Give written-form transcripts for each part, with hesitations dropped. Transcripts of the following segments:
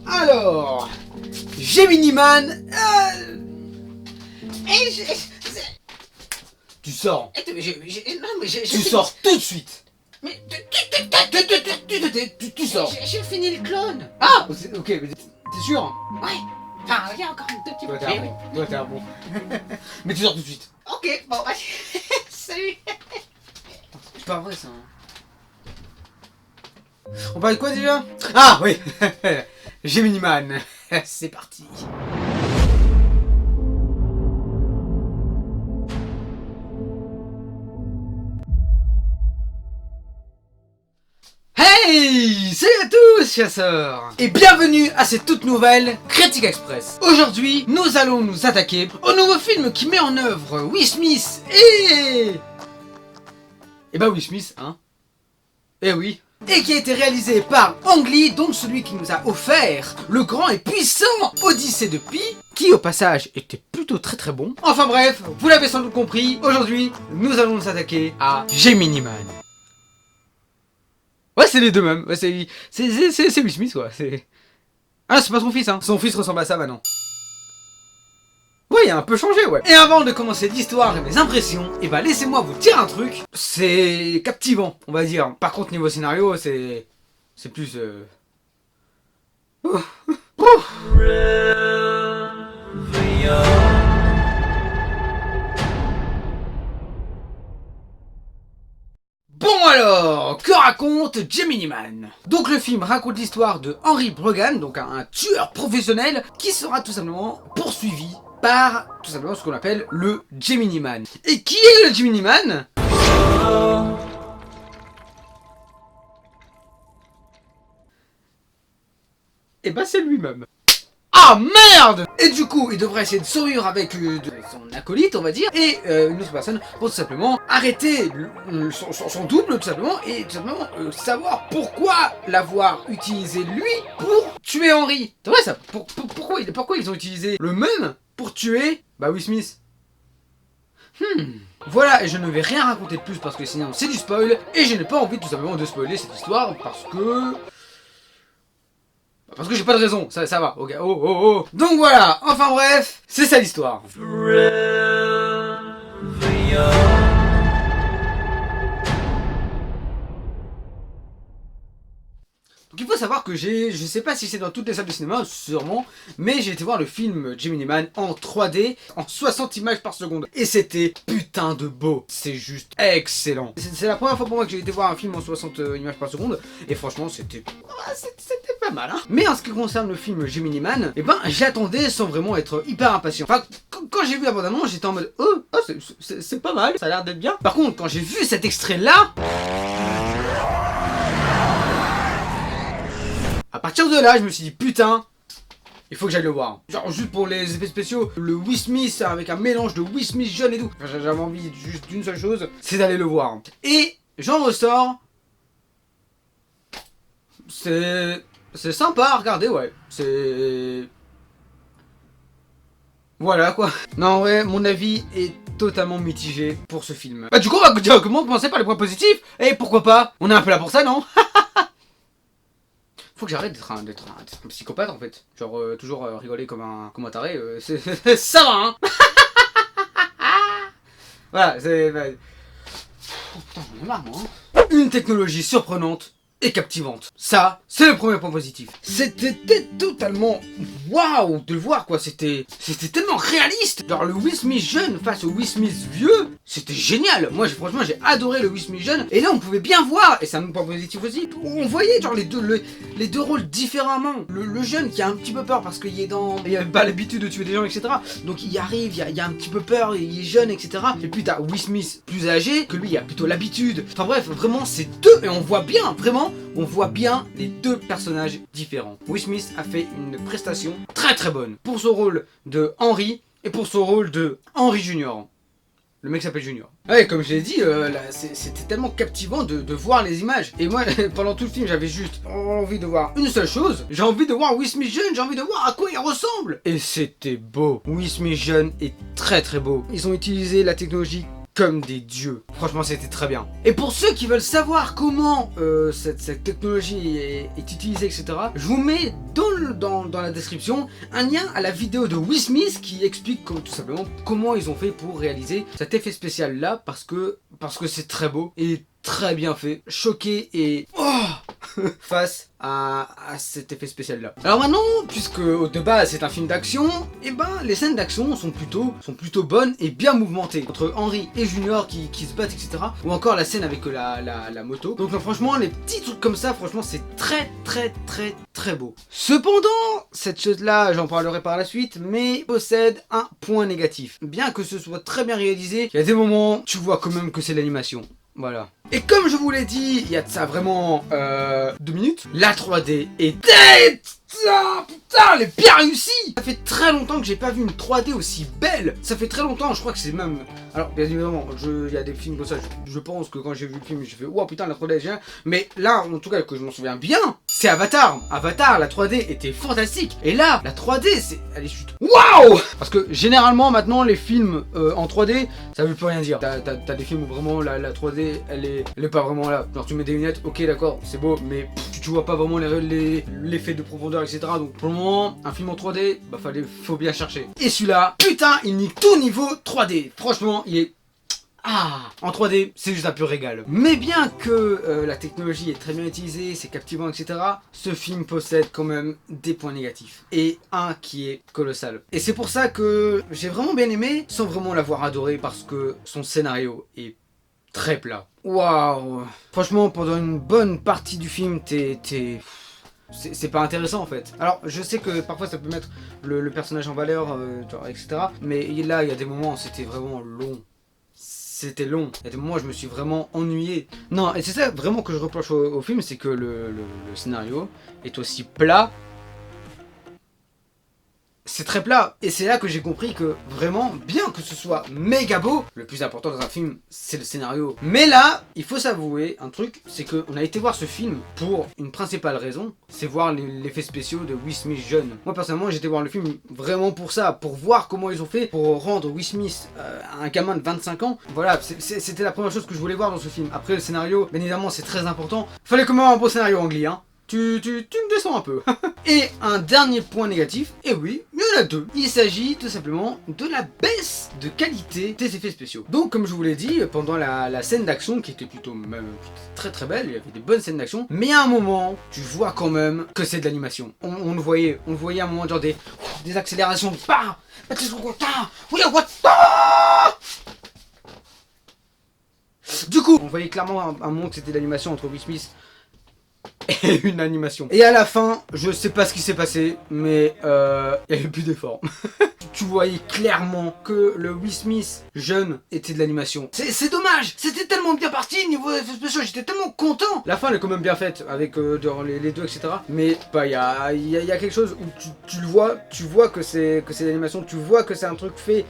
Alors, Gemini Man. Tu sors. Tu sors tout de suite. Mais Tu sors. j'ai fini le clone. Ah, ok, mais t'es sûr? Ouais. Enfin, il y a encore un tout petit peu. Toi, t'es un bon. Toi, t'es un bon. Mais tu sors tout de suite. Ok, bon, vas-y. Salut. C'est pas vrai ça. On parle de quoi déjà? Ah oui. Gemini Man. C'est parti. Hey! Salut à tous, chasseurs! Et bienvenue à cette toute nouvelle Critique Express. Aujourd'hui, nous allons nous attaquer au nouveau film qui met en œuvre Will Smith et bah Will Smith, hein? Eh oui. Et qui a été réalisé par Ang Lee, donc celui qui nous a offert le grand et puissant Odyssée de Pi, qui au passage était plutôt très bon. Enfin bref, vous l'avez sans doute compris, aujourd'hui, nous allons nous attaquer à Gemini Man. Ouais, c'est les deux mêmes. Ouais, c'est Will Smith, quoi. Ah, c'est pas son fils, hein. Son fils ressemble à ça maintenant. Ouais, il a un peu changé, ouais. Et avant de commencer l'histoire et mes impressions, et bah laissez-moi vous dire un truc. C'est captivant, on va dire. Par contre, niveau scénario, c'est plus... Bon alors, que raconte Gemini Man? Donc le film raconte l'histoire de Henry Brogan, donc un tueur professionnel, qui sera tout simplement poursuivi par tout simplement ce qu'on appelle le Gemini Man. Et qui est le Gemini Man? Et bah c'est lui-même. Ah merde! Et du coup, il devrait essayer de survivre avec son acolyte, on va dire, et une autre personne pour tout simplement arrêter son double, tout simplement, et tout simplement savoir pourquoi l'avoir utilisé lui pour tuer Henry. C'est vrai ça? Pourquoi ils ont utilisé le même pour tuer Will Smith? Voilà, et je ne vais rien raconter de plus parce que sinon c'est du spoil, et je n'ai pas envie tout simplement de spoiler cette histoire parce que j'ai pas de raison, ça va, ok, oh. Donc voilà, enfin bref, c'est ça l'histoire. Donc il faut savoir que je sais pas si c'est dans toutes les salles de cinéma, sûrement, mais j'ai été voir le film Gemini Man en 3D, en 60 images par seconde. Et c'était putain de beau, c'est juste excellent. C'est la première fois pour moi que j'ai été voir un film en 60 images par seconde, et franchement c'était pas mal, hein. Mais en ce qui concerne le film Gemini Man, et ben j'attendais sans vraiment être hyper impatient. Enfin, quand j'ai vu la bande-annonce, j'étais en mode c'est pas mal, ça a l'air d'être bien. Par contre, quand j'ai vu cet extrait là, à partir de là, je me suis dit putain, il faut que j'aille le voir. Genre juste pour les effets spéciaux, le Will Smith avec un mélange de Will Smith jeune et tout. Enfin, j'avais envie juste d'une seule chose, c'est d'aller le voir. Et j'en ressors. C'est sympa à regarder, ouais. Voilà quoi. Non ouais, mon avis est totalement mitigé pour ce film. Bah du coup on va directement commencer par les points positifs. Et pourquoi pas? On est un peu là pour ça, non? Faut que j'arrête d'être un psychopathe en fait. Genre toujours rigoler comme un taré. Ça va hein. Voilà, c'est... Oh putain j'en ai marre moi. Une technologie surprenante et captivante. Ça, c'est le premier point positif. C'était totalement waouh de le voir quoi. C'était tellement réaliste. Genre le Will Smith jeune face au Will Smith vieux, c'était génial. Moi franchement j'ai adoré le Will Smith jeune. Et là on pouvait bien voir, et c'est un point positif aussi, on voyait genre les deux rôles différemment. Le jeune qui a un petit peu peur parce qu'il a pas l'habitude de tuer des gens, etc. Donc il arrive, il y a un petit peu peur, il est jeune, etc. Et puis t'as Will Smith plus âgé, que lui il a plutôt l'habitude. Enfin bref, vraiment c'est deux, et on voit bien, vraiment, on voit bien les deux personnages différents. Will Smith a fait une prestation très bonne pour son rôle de Henry et pour son rôle de Henry Junior. Le mec s'appelle Junior. Ouais, comme je l'ai dit, c'était tellement captivant de voir les images. Et moi, pendant tout le film, j'avais juste envie de voir une seule chose. J'ai envie de voir Will Smith jeune, j'ai envie de voir à quoi il ressemble. Et c'était beau. Will Smith jeune est très beau. Ils ont utilisé la technologie comme des dieux. Franchement, c'était très bien. Et pour ceux qui veulent savoir comment cette technologie est utilisée, etc., je vous mets dans la description un lien à la vidéo de Will Smith qui explique tout simplement comment ils ont fait pour réaliser cet effet spécial là, parce que c'est très beau et très bien fait. Choqué et face à cet effet spécial là. Alors maintenant, puisque de base c'est un film d'action, et ben les scènes d'action sont plutôt bonnes et bien mouvementées entre Henry et Junior qui se battent, etc. Ou encore la scène avec la moto. Donc franchement, les petits trucs comme ça, franchement c'est très beau. Cependant, cette chose là, j'en parlerai par la suite, mais possède un point négatif. Bien que ce soit très bien réalisé, il y a des moments, tu vois quand même que c'est l'animation. Voilà. Et comme je vous l'ai dit, il y a de ça vraiment 2 minutes, la 3D est putain, elle est bien réussie. Ça fait très longtemps que j'ai pas vu une 3D aussi belle. Ça fait très longtemps, je crois que c'est même... Alors bien évidemment, il y a des films comme ça, je pense que quand j'ai vu le film, j'ai fait wow putain la 3D est géniale. Mais là, en tout cas que je m'en souviens bien, c'est Avatar. Avatar, la 3D était fantastique. Et là, la 3D, elle est juste waouh. Parce que généralement maintenant les films en 3D, ça veut plus rien dire. T'as des films où vraiment la 3D, elle est pas vraiment là. Genre tu mets des lunettes, ok d'accord, c'est beau, mais tu vois pas vraiment l'effet de profondeur, etc. Donc pour le moment, un film en 3D, bah faut bien chercher. Et celui-là, putain, il nique tout niveau 3D. Franchement, il est... en 3D, c'est juste un pur régal. Mais bien que la technologie est très bien utilisée, c'est captivant, etc., ce film possède quand même des points négatifs. Et un qui est colossal. Et c'est pour ça que j'ai vraiment bien aimé, sans vraiment l'avoir adoré, parce que son scénario est très plat. Waouh. Franchement, pendant une bonne partie du film, c'est pas intéressant en fait. Alors je sais que parfois ça peut mettre le personnage en valeur, etc. Mais là, il y a des moments où c'était vraiment long. C'était long. Il y a des moments où je me suis vraiment ennuyé. Non, et c'est ça vraiment que je reproche au film, c'est que le scénario est aussi plat. C'est très plat. Et c'est là que j'ai compris que vraiment, bien que ce soit méga beau, le plus important dans un film, c'est le scénario. Mais là, il faut s'avouer un truc, c'est qu'on a été voir ce film pour une principale raison, c'est voir l'effet spéciaux de Will Smith jeune. Moi personnellement, j'étais voir le film vraiment pour ça, pour voir comment ils ont fait pour rendre Will Smith un gamin de 25 ans. Voilà, c'était la première chose que je voulais voir dans ce film. Après le scénario, bien évidemment, c'est très important. Fallait quand même un bon scénario anglais, hein. Tu me descends un peu. Et un dernier point négatif, et oui, il y en a deux. Il s'agit tout simplement de la baisse de qualité des effets spéciaux. Donc comme je vous l'ai dit, pendant la scène d'action, qui était plutôt même très belle, il y avait des bonnes scènes d'action, mais à un moment, tu vois quand même que c'est de l'animation. On le voyait à un moment genre des accélérations, du coup, on voyait clairement à un moment que c'était de l'animation entre Will Smith et une animation. Et à la fin, je sais pas ce qui s'est passé, mais il y avait plus d'efforts. Tu voyais clairement que le Will Smith jeune était de l'animation. C'est dommage. C'était tellement bien parti niveau effets spéciaux, j'étais tellement content. La fin elle est quand même bien faite avec les deux, etc. Mais bah il y a quelque chose où tu le vois, tu vois que c'est de l'animation, tu vois que c'est un truc fait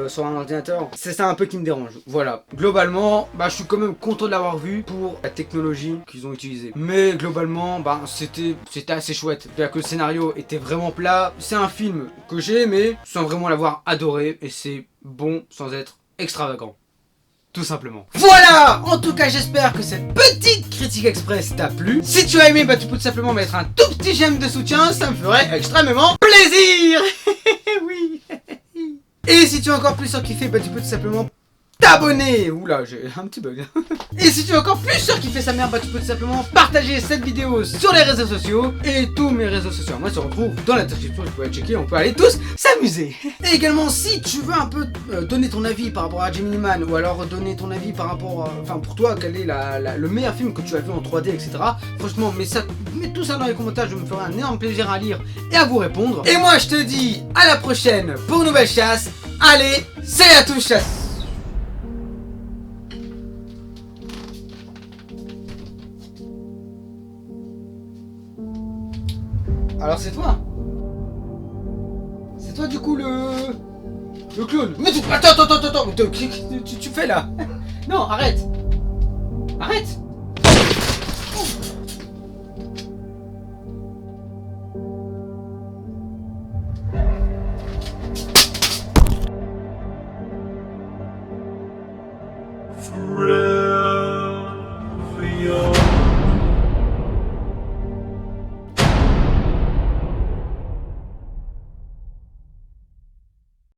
sur un ordinateur. C'est ça un peu qui me dérange. Voilà. Globalement, bah je suis quand même content de l'avoir vu pour la technologie qu'ils ont utilisée. Mais globalement, bah c'était assez chouette. C'est-à-dire que le scénario était vraiment plat. C'est un film que j'ai aimé sans vraiment l'avoir adoré. Et c'est bon sans être extravagant. Tout simplement. Voilà. En tout cas, j'espère que cette petite critique express t'a plu. Si tu as aimé, bah tu peux tout simplement mettre un tout petit j'aime de soutien. Ça me ferait extrêmement plaisir. Oui. Et si tu es encore plus surkiffé, bah tu peux tout simplement t'abonner. Oula, j'ai un petit bug. Et si tu es encore plus surkiffé sa mère, bah tu peux tout simplement partager cette vidéo sur les réseaux sociaux. Et tous mes réseaux sociaux, moi se retrouvent dans la description, tu peux aller checker, on peut aller tous s'amuser. Et également, si tu veux un peu donner ton avis par rapport à Gemini Man, ou alors donner ton avis par rapport, enfin pour toi, quel est le meilleur film que tu as vu en 3D, etc. Franchement, mets tout ça dans les commentaires, je me ferai un énorme plaisir à lire et à vous répondre. Et moi je te dis à la prochaine pour une nouvelle chasse. Allez, c'est à tous chasse. Alors c'est toi. C'est toi du coup le clown. Mais attends, tu fais là. Non, arrête. Arrête.